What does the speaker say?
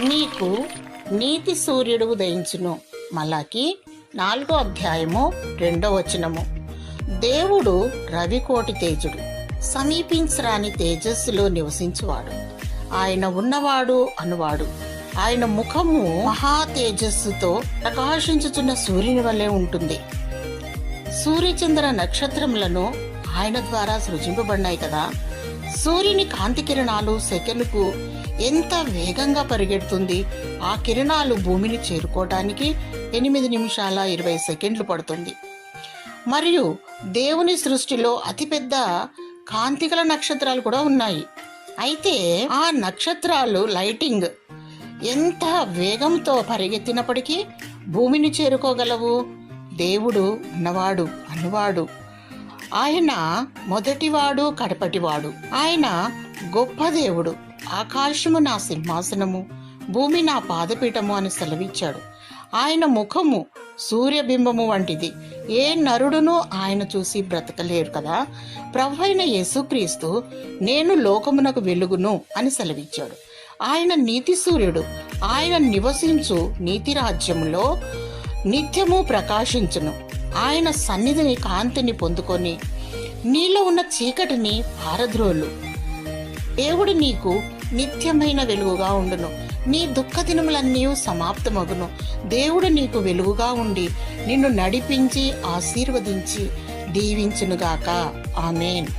నీకు నీతి సూర్యుడు ఉదయించును. మలాకి 4:2. దేవుడు రవికోటి తేజుడు, సమీపించరాని తేజస్సులో నివసించువాడు. ఆయన ఉన్నవాడు అనువాడు. ఆయన ముఖము మహా తేజస్సుతో ప్రకాశించుచున్న సూర్యుని వలె ఉంటుంది. సూర్యచంద్ర నక్షత్రములను ఆయన ద్వారా సృజింపబడినాయి కదా. సూర్యుని కాంతి కిరణాలు సెకనుకు ఎంత వేగంగా పరిగెడుతుంది. ఆ కిరణాలు భూమిని చేరుకోవడానికి 8 నిమిషాల 20 సెకండ్లు పడుతుంది. మరియు దేవుని సృష్టిలో అతిపెద్ద కాంతిగల నక్షత్రాలు కూడా ఉన్నాయి. అయితే ఆ నక్షత్రాలు లైటింగ్ ఎంత వేగంతో పరిగెత్తినప్పటికీ భూమిని చేరుకోగలవు. దేవుడు ఉన్నవాడు అనువాడు. ఆయన మొదటివాడు కడపటివాడు. ఆయన గొప్ప దేవుడు. ఆకాశము నా సింహాసనము, భూమి నా పాదపీఠము అని సెలవిచ్చాడు. ఆయన ముఖము సూర్యబింబము వంటిది. ఏ నరుడును ఆయన చూసి బ్రతకలేరు కదా. ప్రభువైన యేసుక్రీస్తు నేను లోకమునకు వెలుగును అని సెలవిచ్చాడు. ఆయన నీతి సూర్యుడు. ఆయన నివసించు నీతి రాజ్యములో నిత్యము ప్రకాశించును. ఆయన సన్నిధిని కాంతిని పొందుకొని నీలో ఉన్న చీకటిని పారద్రోలు. దేవుడు నీకు నిత్యమైన వెలుగుగా ఉండును. నీ దుఃఖ దినములన్నీ సమాప్తమగును. దేవుడు నీకు వెలుగుగా ఉండి నిన్ను నడిపించి ఆశీర్వదించి దీవించునుగాక. ఆమేన్.